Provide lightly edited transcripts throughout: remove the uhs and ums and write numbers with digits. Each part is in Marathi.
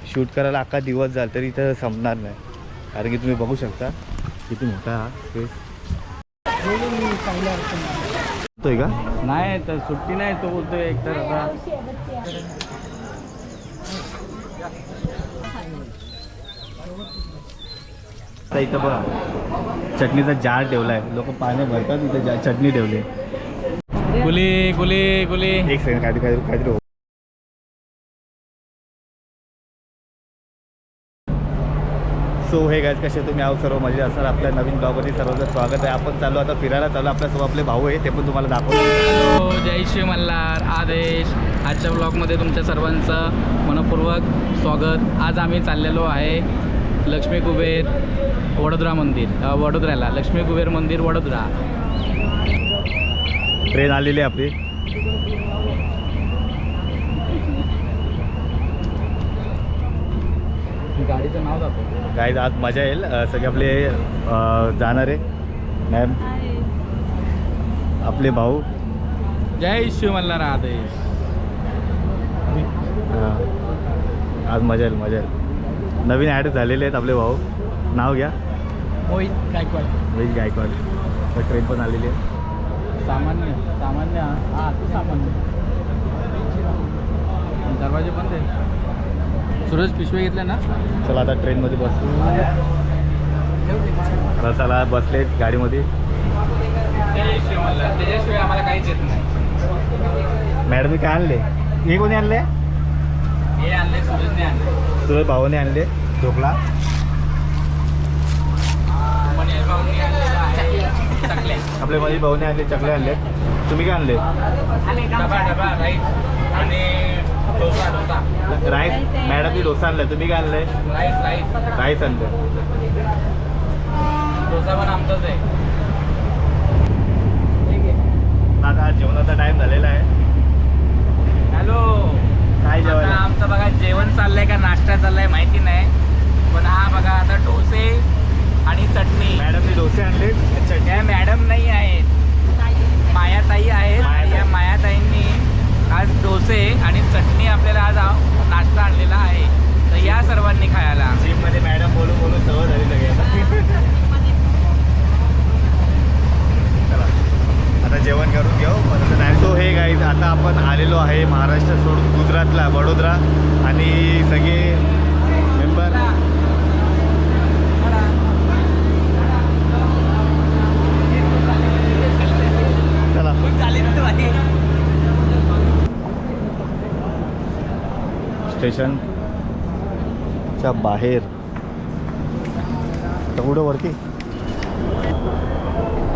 शूट करायला अख्खा दिवस झाला तरी इथं संपणार नाही, कारण की तुम्ही बघू शकता किती मोठा हा स्पेस. होतोय का? नाही तर सुट्टी नाही, तो बोलतोय एकतर आता इथं बघा चटणीचा जार ठेवला आहे, लोक पाणी भरतात, इथं चटणी ठेवली. गुली गुली गुली. एक सेकंड, काहीतरी सो हे गाईज, कसे तुम्ही आहो सर्व मजेत असणार. आपल्या नवीन ब्लॉगमध्ये सर्वांचं स्वागत आहे. आपण चालू आता फिरायला चालू. आपल्यासोबत आपले भाऊ आहे, ते पण तुम्हाला दाखवतो. जय श्री मल्हार आदेश. आजच्या ब्लॉगमध्ये तुमच्या सर्वांचं मनपूर्वक स्वागत. आज आम्ही चाललेलो आहे लक्ष्मी कुबेर वडोदरा मंदिर, वडोदऱ्याला लक्ष्मी कुबेर मंदिर वडोदरा. ट्रेन आलेली आहे आपली. गाडीचं नाव जातो गाईज, आज मजा येईल. सगळे आपले जाणार आहे मॅम, आपले भाऊ. जय श्री मल्हार आदेश. आज मजा येईल. नवीन ॲड झालेले आहेत आपले भाऊ. नाव घ्या. मोहित गायकवाड. तर ट्रेन पण आलेली आहे. सामान्य हां तू सामान्य. दरवाजे बंद आहे. सूरज पिशवे घेतले ना. चला आता ट्रेनमध्ये बसू. चला बसले गाडीमध्ये. त्याच्याशिवाय आम्हाला काहीच येत नाही. मॅडम काय आणले? हे कोणी आणले? हे आणले सूरजने आणले. सूरज भाऊने आणले ढोकळा. आपले माझे भाऊने आणले चकले आणले. तुम्ही काय आणले? राईस. मॅडमनी डोसा आणलाय. तुम्ही काय आणलंय? राईस आणलं. डोसा पण आमचाच आहे. आता जेवणाचा टाइम झालेला आहे. हॅलो. काय जेवायला? आमचं बघा जेवण चाललंय का नाश्ता चाललाय माहिती नाही, पण हा बघा आता डोसे आणि चटणी. मॅडमने डोसे आणले. त्या मॅडम नाही आहेत, मायाताई आहेत. या मायाताईंनी आज डोसे आणि चटणी आपल्याला आज नाश्ता आणलेला आहे. तर या सर्वांनी खायला. जिममध्ये मॅडम बोलून सवय झाली सगळ्यांना. चला आता जेवण करून घेऊ. सो हे गाईज, आता आपण आलेलो आहे महाराष्ट्र सोडून गुजरातला वडोदरा, आणि सगळे मेंबर चला. स्टेशनच्या बाहेर तेवढं वरती.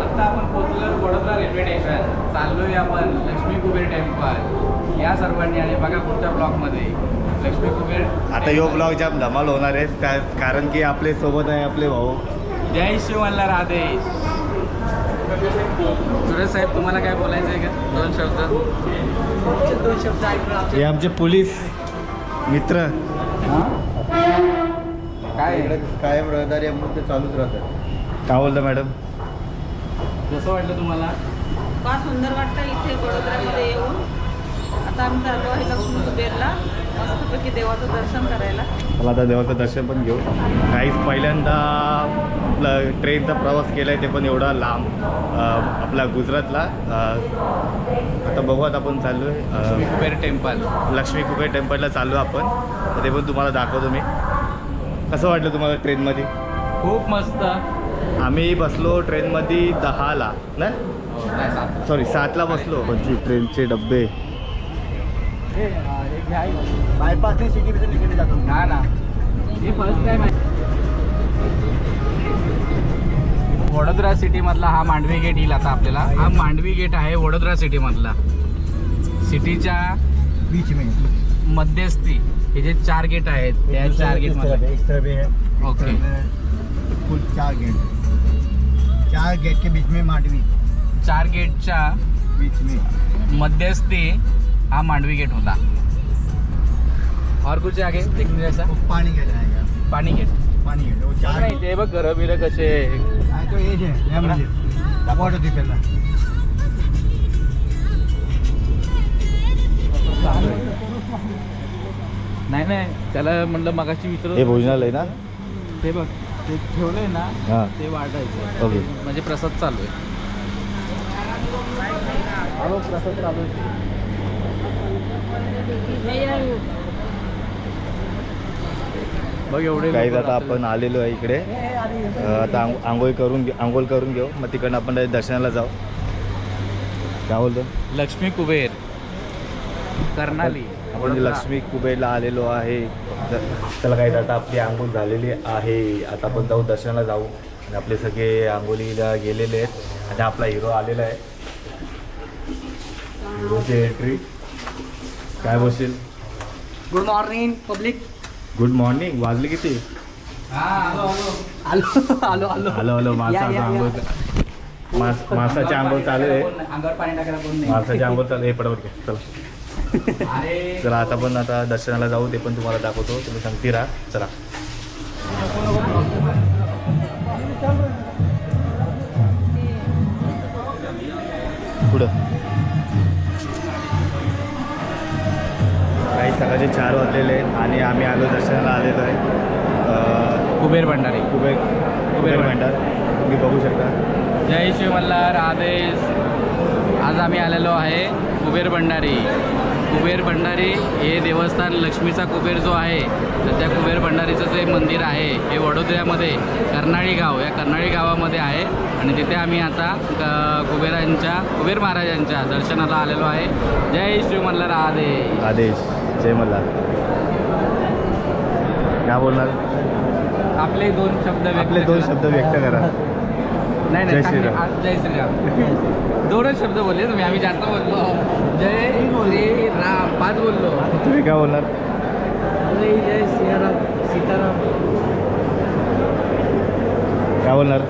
आता आपण पोहोचलो वडोदरा रेल्वे स्टेशन. चाललोय आपण लक्ष्मी कुबेर टेम्पल. या सर्वांनी आणि बघा पुढच्या ब्लॉकमध्ये लक्ष्मी कुबेर. आता यो ब्लॉग जाम धमाल होणार आहे, कारण की आपले सोबत आहे आपले भाऊ. जय श्री मल्हार आदेश. सुरेश साहेब, तुम्हाला काय बोलायचं आहे का? दोन शब्द हे आमचे पोलीस मित्र. काय कायम रहदारी अमृत चालूच राहतात. काय बोलता मॅडम? कसं वाटलं तुम्हाला? फार सुंदर वाटतं इथे वडोदऱ्यामध्ये येऊन. आता आम्ही चाललो आहे लक्ष्मी कुबेरला मस्तपैकी देवाचं दर्शन करायला. मला आता देवाचं दर्शन पण घेऊ. काहीच पहिल्यांदा आपला ट्रेनचा प्रवास केला आहे, ते पण एवढा लांब, आपला गुजरातला. आता बघू, आता आपण चाललो आहे कुबेर टेम्पल. लक्ष्मी कुबेर टेम्पलला चाललो आपण. तर ते पण तुम्हाला दाखवतो मी. कसं वाटलं तुम्हाला ट्रेनमध्ये? खूप मस्त. आम्ही बसलो ट्रेनमध्ये 10ला ना, सॉरी 7ला बसलो. म्हणजे ट्रेनचे डब्बे बायपास सिटी तिकडे जातो ना. हे फर्स्ट टाइम आहे. वडोदरा सिटीमधला हा मांडवी गेट येईल आता आपल्याला. हा मांडवी गेट आहे वडोदरा सिटीमधला. सिटीच्या बीच में मध्यस्थी हे जे 4 गेट आहेत, त्या 4 गेट मध्ये. ओके. कुल 4 गेट के बीच में मांडवी. 4 गेटच्या बीच में मध्यस्थी हा मांडवी गेट होता. और कुछ आगे देखने जैसा? पानी गेट आहे. पाणी गेट. पाणी गेट. वो 4 इथे बघ घरं बिरं कसे. तो एज आहे. वॉटर दिपेला नाही नाही, त्याला म्हणलं मगाशी विचारत हे भोजनालय ना? ते बघ, ते ठेवलंय ना, हां ते वाढायचं. ओके. म्हणजे प्रसाद चालू आहे. प्रसाद चालू आहे. बघ एवढे काही लोकं आता राहतात. आपण आलेलो आहे इकडे. आता आंघोळ करून घेऊ, मग तिकडनं आपण direct दर्शनाला जाऊ. काय बोलतो? लक्ष्मी कुबेर कर्नाली आपण लक्ष्मी कुबेरला आलेलो आहे. चला काही आता आपली आंघोळ झालेली आहे. आता आपण जाऊ दर्शनाला जाऊ. आणि आपले सगळे आंघोळीला गेलेले आहेत आणि आपला हिरो आलेला आहे. हिरोची एंट्री. काय बोलशील? Good morning public. Good morning. वाजले किती? आलो आलो आलो आलो आलो. माणसाचा आंघोळ माणसाची आंघोळ चालू आहे. अंगावर पाणी टाकायला कोण नाही. माणसाची आंघोळ चालू आहे. पटापट घे. चला अरे चला आता पण आता दर्शनाला जाऊ. ते पण तुम्हाला दाखवतो. तुम्ही सांगती राहा. चला पुढं. काही सकाळचे 4 वाजलेले आहेत आणि आम्ही आलो दर्शनाला आलेलो आहे. कुबेर भंडारी. कुबेर भांडार तुम्ही बघू शकता. जय शिव मल्हार. आदेश. आज आम्ही आलेलो आहे कुबेर भंडारी. कुबेर भंडारी हे देवस्थान लक्ष्मीचा कुबेर जो आहे, तर त्या कुबेर भंडारीचं जे मंदिर आहे हे वडोदऱ्यामध्ये कर्नाळी गाव, या कर्नाळी गावामध्ये आहे. आणि तिथे आम्ही आता कुबेर महाराजांच्या दर्शनाला आलेलो आहे. जय शिव मल्हार. आदेश. आदेश. जय मल्हार. काय बोलणार? आपले 2 शब्द आपले 2 शब्द व्यक्त करा. नाही जय नाही, श्रीराम. आज जय श्रीराम 2च शब्द बोलले तुम्ही. आम्ही जास्त बोललो. जय श्रीराम 5 बोललो. तुम्ही काय बोलणार? जय सियाराम सीताराम. काय बोलणार?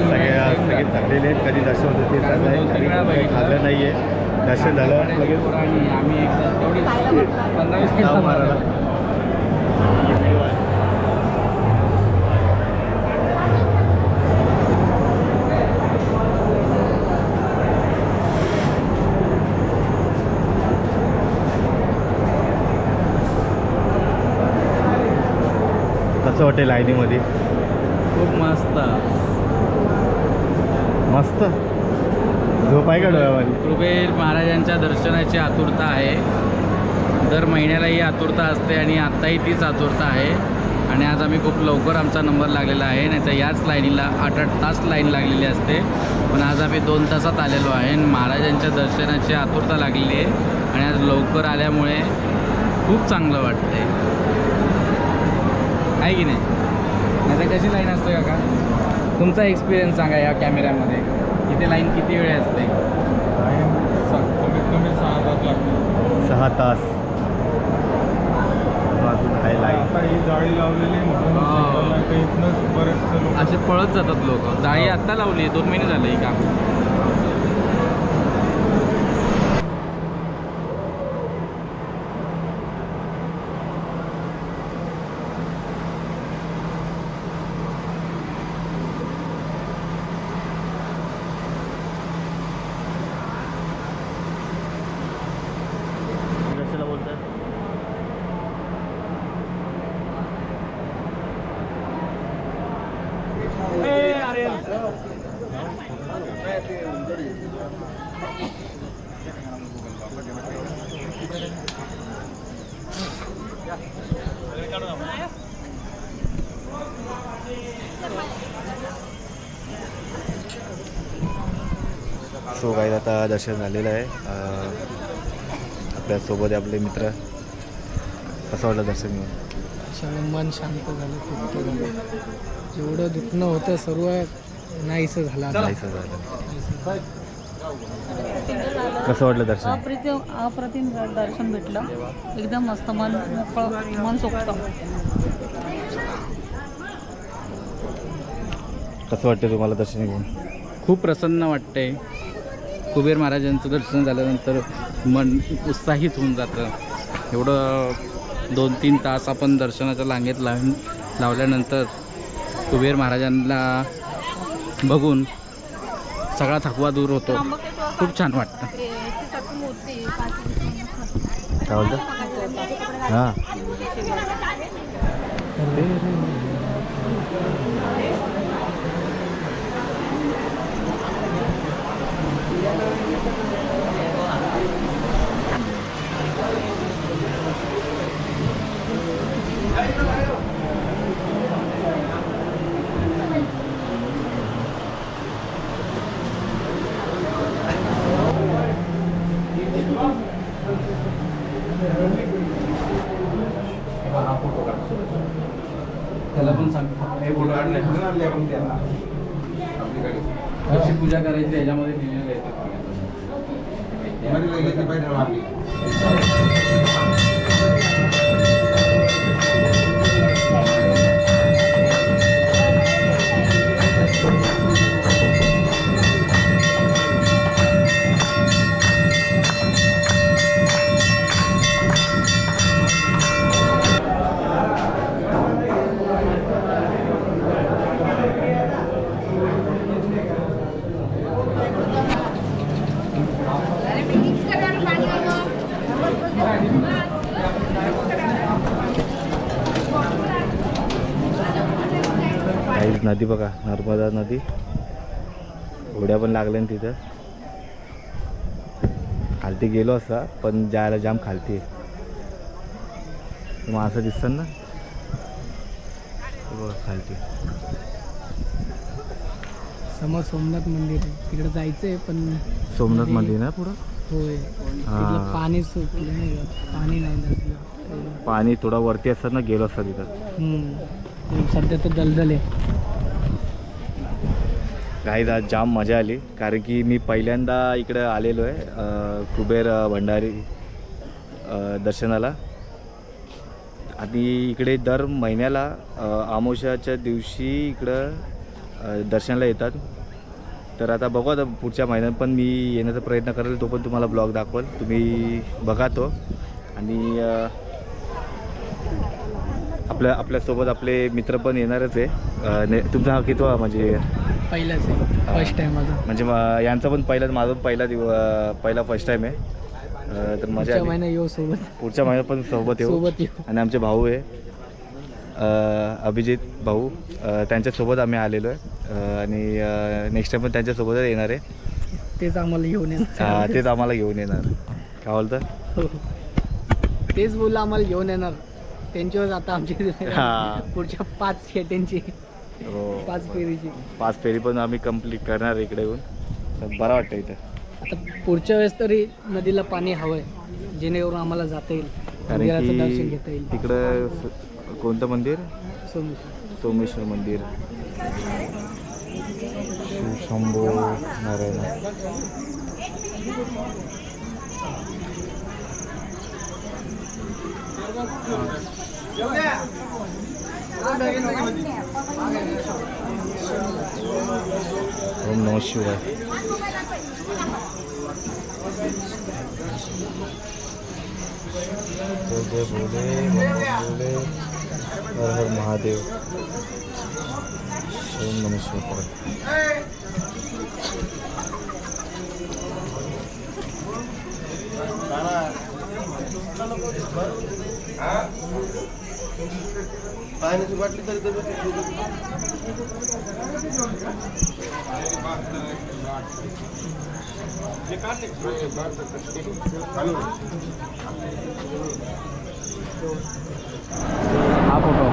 सगळे थकलेले आहेत. कधी दर्शन होतं ते चाललं आहे. कधी काही खाल्लं नाही आहे. दर्शन झालं लगेच आम्ही एकदा तेवढी 15-20 जाऊ मारायला. कसं वाटेल लाईनीमध्ये? खूप मस्त. मस्त. झोप आहे का डोळ्यामध्ये? कुबेर महाराजांच्या दर्शनाची आतुरता आहे. दर महिन्याला ही आतुरता असते आणि आत्ताही तीच आतुरता आहे. आणि आज आम्ही खूप लवकर आमचा नंबर लागलेला आहे. नाही तर याच लाईनीला 8-8 तास लाईन लागलेली असते. पण आज आम्ही 2 तासात आलेलो आहे. आणि महाराजांच्या दर्शनाची आतुरता लागलेली आहे. आणि आज लवकर आल्यामुळे खूप चांगलं वाटतंय, आहे की नाही? नाही तर कशी लाईन असते काका? तुमचा एक्सपिरियन्स सांगा या कॅमेऱ्यामध्ये. इथे लाईन किती वेळ असते? कमीत कमी 6 तास लागतात. 6 तास अजून आहे लाईन. आता ही जाळी लावलेली म्हणून इथनंच बरेचसे लोक असे पळत जातात लोक. जाळी आत्ता लावली, 2 महिने झाले ही काम. कशाला बोलतात? सो काही आता दर्शन झालेलं आहे. आपल्यासोबत आपले मित्र. कसं वाटलं दर्शन घेऊन? मन शांत झालं, तृप्त झालं. जेवढं दुखणं होतं सर्व नाहीसं झालं आता. नाहीसं झालं. कसं वाटलं दर्शन? अप्रतिम दर्शन भेटलं. एकदम मस्त. मन मोकळं, मन सोक्त. कसं वाटतं तुम्हाला दर्शन घेऊन? खूप प्रसन्न वाटते. कुबेर महाराजांचं दर्शन झाल्यानंतर मन उत्साहित होऊन जातं. एवढं 2-3 तास आपण दर्शनाच्या रांगेत लावल्यानंतर कुबेर महाराजांना बघून सगळा थकवा दूर होतो. त्र्यंबकेश्वर खूप छान वाटतं. याच्यासाठी मूर्ती पाचवी काय बोलतं हां त्याला पण सांग कशी पूजा करायची याच्यामध्ये दिलेलं आहे. काही नदी बघा, नर्मदा नदी, होड्या पण लागल्या ना तिथं. खालती गेलो असा पण जायला जाम खालती मग असं दिसतं ना बघ खालती. समोर सोमनाथ मंदिर आहे, तिकडे जायचंय पण सोमनाथ मंदिर ना पुढं. होय तिथलं पाणी सुटलं नाही का, पाणी नाही ना तिथलं. पाणी थोडा वरती असतात ना, गेलो असता तिथं. सध्या तर दलदल आहे. काही आज जाम मजा आली कारण की मी पहिल्यांदा इकडं आलेलो आहे कुबेर भंडारी दर्शनाला. आणि इकडे दर महिन्याला अमावस्याच्या दिवशी इकडं दर्शनाला येतात. तर आता बघू, आता पुढच्या महिन्यात पण मी येण्याचा प्रयत्न करेल, तो पण तुम्हाला ब्लॉग दाखवाल, तुम्ही बघा तो. आणि आपल्यासोबत आपले मित्र पण येणारच आहे. तुमचा हा कितवा म्हणजे पहिलाच आहे, फर्स्ट टाइम माझा. म्हणजे यांचा पण माझा पहिला फर्स्ट टाइम आहे. तर मजा पुढच्या आली. महिन्यात येऊ सोबत, पुढच्या महिन्यात पण सोबत येऊ. आणि आमचे भाऊ आहे अभिजित भाऊ, त्यांच्यासोबत आम्ही आलेलो आहे. आणि नेक्स्ट टाइम पण त्यांच्यासोबतच येणार आहे. तेच आम्हाला घेऊन येणार. तेच आम्हाला घेऊन येणार. काय बोलतं? हो. तेच बोललं आम्हाला घेऊन येणार. त्यांच्यावर आता आमची पुढच्या 5 खेट्यांची हो, 5 फेरीची 5 फेरी पण आम्ही कंप्लीट करणार इकडे येऊन. तर बरं वाटतं इथं. आता पुढच्या वेळेस तरी नदीला पाणी हवंय, जेणेकरून आम्हाला जाता येईल, कारण मंदिराचं दर्शन की घेता येईल. तिकडं कोणतं मंदिर? सोमेश्वर. सोमेश्वर मंदिर, शंभो नारायण. ओम नमः शिवाय. जय भोले, भोले, हर हर महादेव. ओम नमः शिवाय. पाण्याची बाटली तरी हा फोटो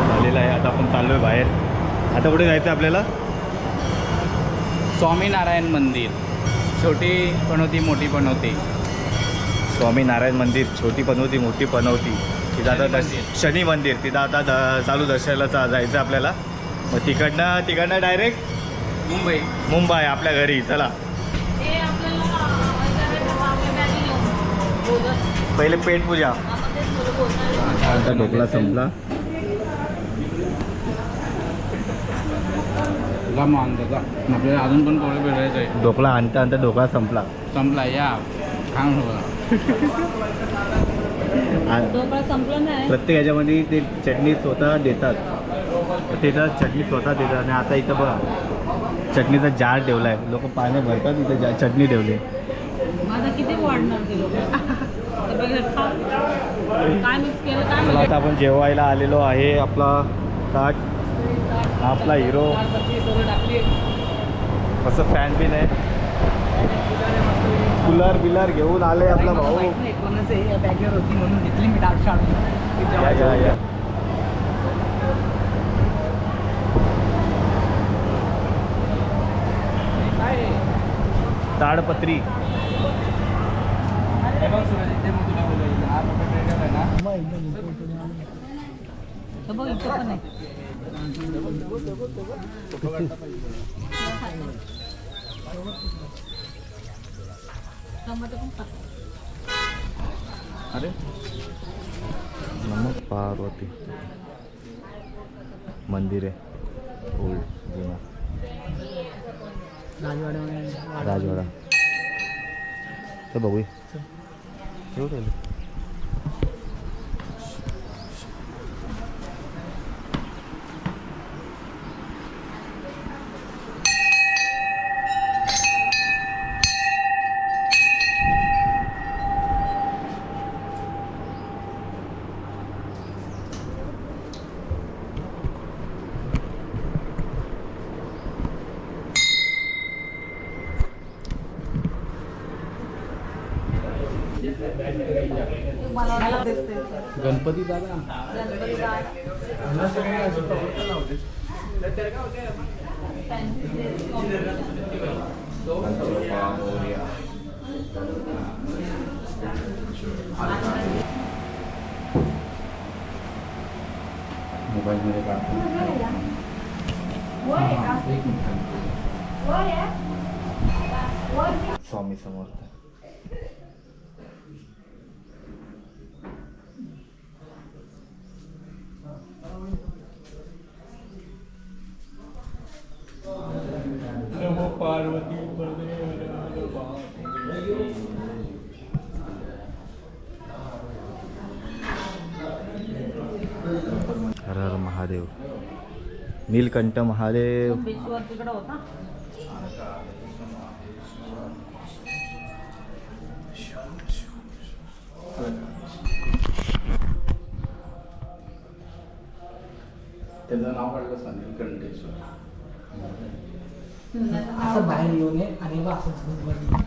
झालेला आहे. आता आपण चाललो आहे बाहेर. आता कुठे जायचं आपल्याला? स्वामीनारायण मंदिर, छोटी पनवती मोठी पनवती. स्वामीनारायण मंदिर, छोटी पनवती मोठी पनवती. तिथं आता शनी मंदिर, तिथं आता चालू दर्शनाला जायचं आपल्याला. मग तिकडनं डायरेक्ट मुंबई आपल्या घरी. चला पहिले पेट पूजा. आता ढोकळा संपला. आपल्याला अजून पण पोळे भेटायचं आहे. ढोकळा आणता ढोकळा संपला. संपला या खाऊन ढोकळा संपला नाही. प्रत्येक ह्याच्यामध्ये ते चटणी स्वतः देतात. ते तर चटणी स्वतः देतात. आणि आता इथं बघा चटणीचा जार ठेवला आहे. लोक पाणी भरतात इथं चटणी ठेवली. माझा किती वाढणार ते लोक काय मिक्स केलं काय चला आता आपण जेवायला आलेलो आहे. आपला ताट हा आपला हिरो. असं फॅन बिन आहे. कूलर बिलर घेऊन आले आपला भाऊ. बॅगेवर होती म्हणून घेतली मी डाळ या. ताडपत्री बघ इथं पण आहे. टमाटर पण टाक. अरे नमक पार्वती मंदिर आहे ओल्ड जुना राजवाडा. तर बघू एवढं गणपती दादा. मोबाईलमध्ये काढतो. स्वामी समर्थ. नमो पार्वती हर हर महादेव. नीलकंठ महादेव. बीचवर तिकडं होता. त्याचं नाव काढलं सांगेल कंटेश्वर. असं बाहेर येऊ नये आणि बा असंच घुमवलं.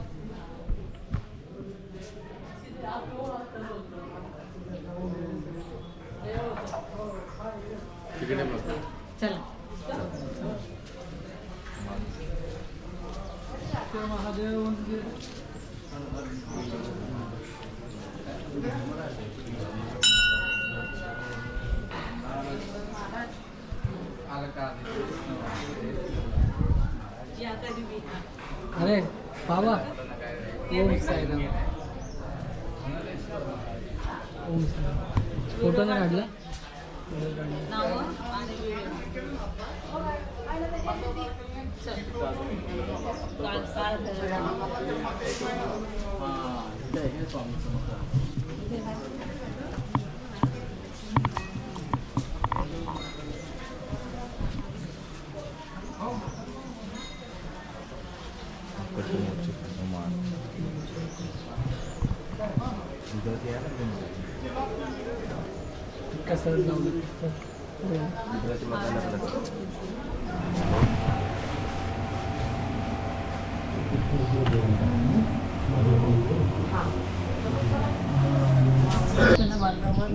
तिकडे बघ. चला महादेव अरे बाबा ओम साईराम. ओम साईराम. फोटो नाही काढला. नाव आणि कसं लावलं.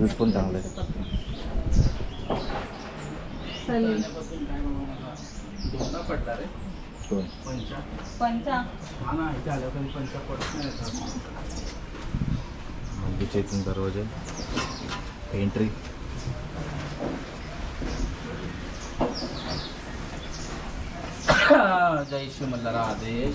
यूज पण चांगलं आहे. दोनदा पडला रे. दोन. पंचा हा ना इथे आल्या पण पंचा पडत नाही आता. मंदिरच्या इथून दरवाजा एंट्री. जय श्री मल्हार आदेश.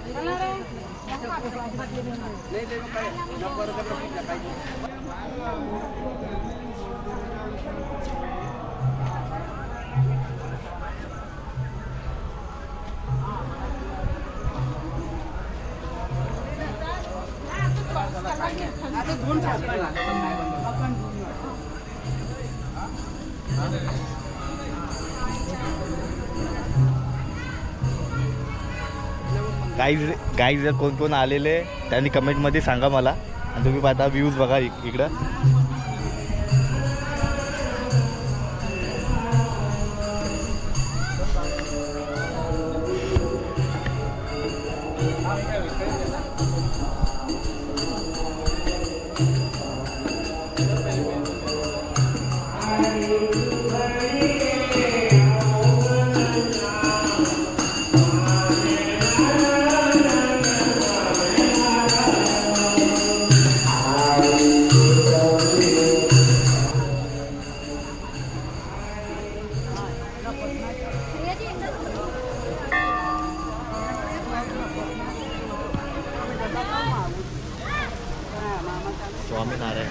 गाईज जर कोण कोण आलेले त्यांनी कमेंटमध्ये सांगा मला. आणि तुम्ही पाहता व्ह्यूज बघा इकडं. स्वामीनारायण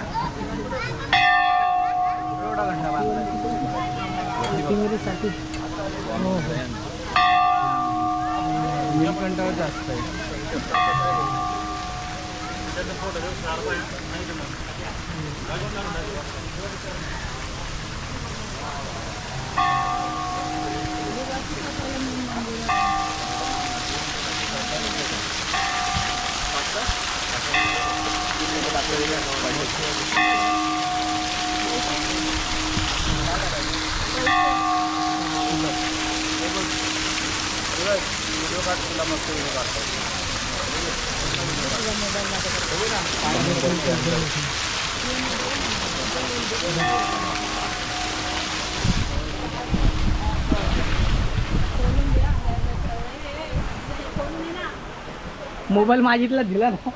नीलकंठावर जास्त आहे. मोबाईल मागितला दिला ना.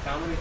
थांब ना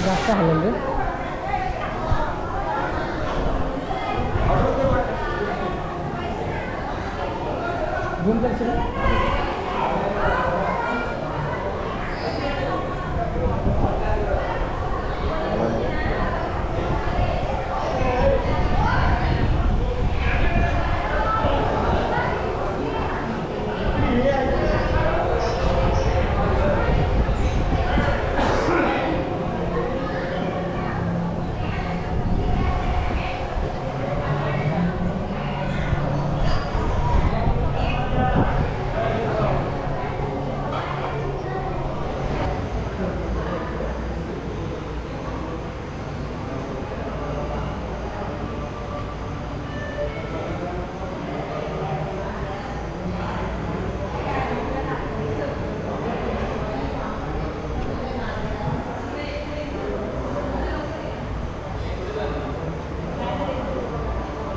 जास्त हलवले झूम करशील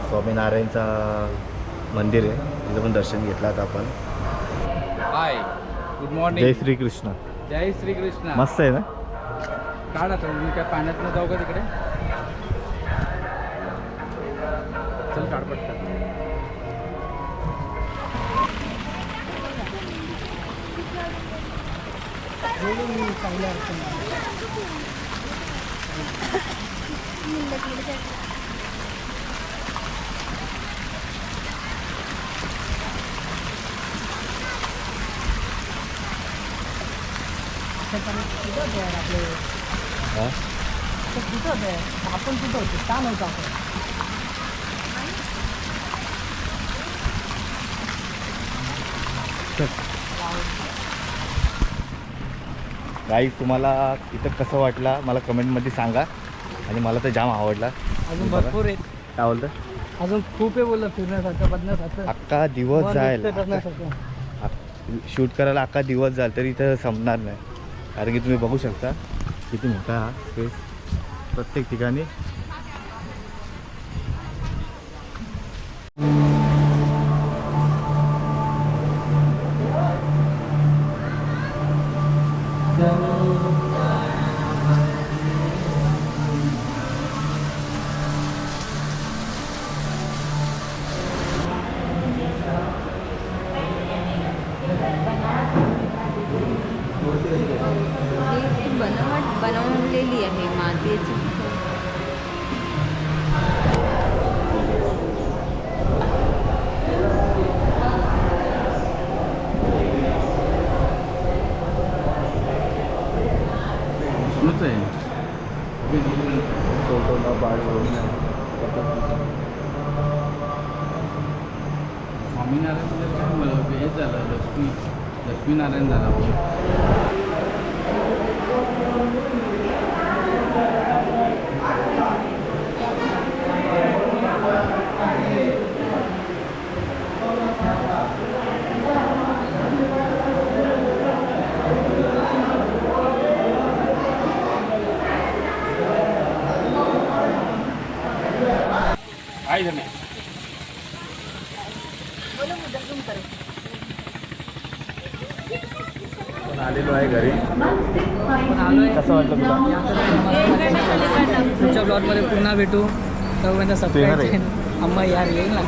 स्वामीनारायणचा मंदिर आहे, तिथं पण दर्शन घेतलं आता आपण. हाय गुड जय मॉर्निंग. श्रीकृष्ण. जय श्रीकृष्ण. मस्त आहे ना. काढ आता मी काय पाण्यात न जाऊ का तिकडे. चल काढ पटकन. चांगल्या अडचण आपले हां कुठं होतं आपण कुठं होतो का नव्हतं आपण गाईज तुम्हाला इथं कसं वाटलं मला कमेंटमध्ये सांगा. आणि मला तर जाम आवडला. अजून भरपूर आहेत. काय बोलतं, अजून खूप आहे बोललं फिरण्यासारखं बघण्यासारखं अख्खा दिवस मन जाईल. व्यक्त करण्यासारखं. शूट करायला अख्खा दिवस जाईल तरी इथं संपणार नाही. कारण की तुम्ही बघू शकता किती मोठा हा स्पेस प्रत्येक ठिकाणी. बनवलेली आहे मातीची. स्वामीनारायण हे झालं लक्ष्मीनारायण झाला. आपण आलेलो आहे घरी. आलोय कसं वाटलं तुला? पुढच्या ब्लॉगमध्ये पुन्हा भेटू तोपर्यंत तू येणार सबस्क्राईब आहे? अम्मा यार येईल ना.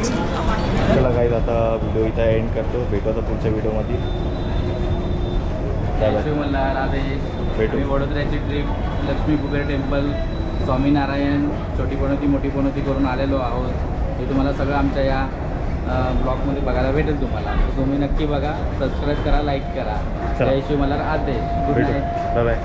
चला काही आता व्हिडिओ इथं एंड करतो. भेटू आता पुढच्या व्हिडिओमध्ये. Bye bye. मल्हार आदेश भेटू. आम्ही वडोदऱ्याची ट्रिप लक्ष्मी कुबेर टेम्पल, स्वामीनारायण, छोटी पणोती मोठी पणोती करून आलेलो आहोत. हे तुम्हाला सगळं आमच्या या ब्लॉगमध्ये बघायला भेटेल तुम्हाला. तर तुम्ही नक्की बघा, सबस्क्राईब करा, लाईक करा. चला. जय शिव मल्हार आदेश. गुड भेटू. नाईट. Bye bye.